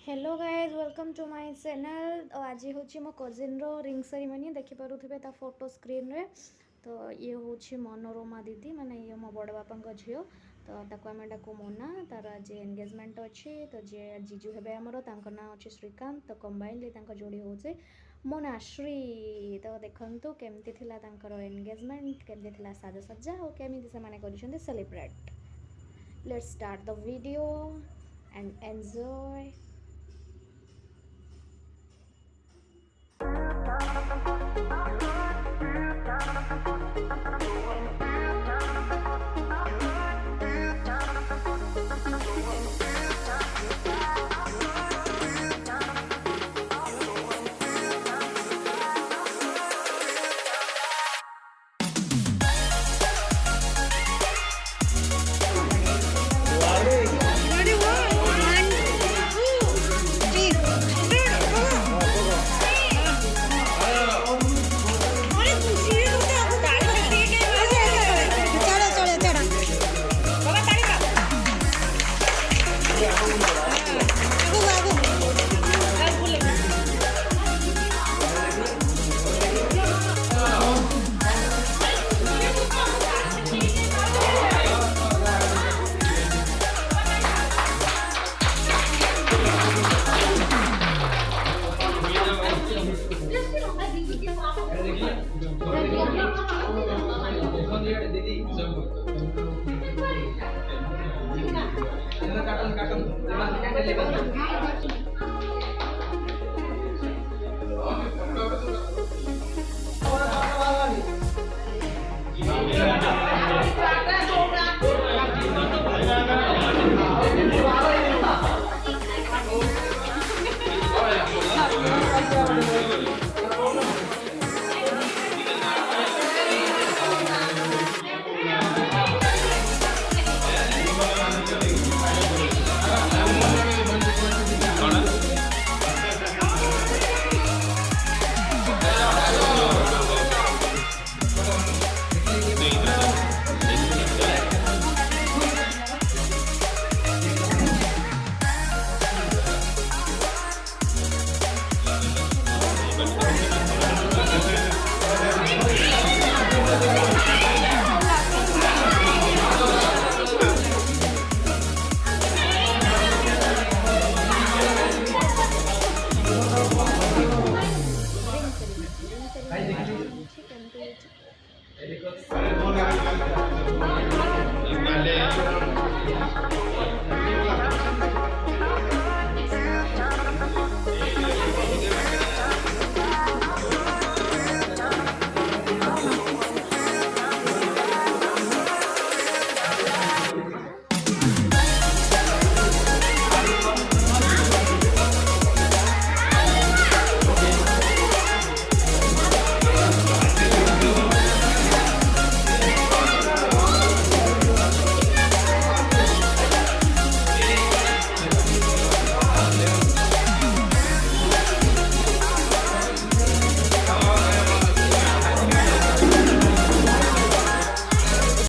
Hello guys welcome to my channel. आज हूँ मो कजिन रो रिंग सेरेमनी देखिपे ता फोटो स्क्रीन रे। तो ये हूँ मनोरमा दीदी माने ये मो बड़ बापा झील। तो ताको आम डाकू मोना। तार आज एंगेजमेंट अच्छी। तो जे जीजू हेबे आमर तांको ना अच्छे श्रीकांत। तो कंबाइनली जोड़ी हूँ मोनाश्री। तो देखंतु केमती थिला तांकर एंगेजमेंट, केमती थिला साजसज्जा और केमती से माने करिसेंते celebrate. Let's start the video and enjoy.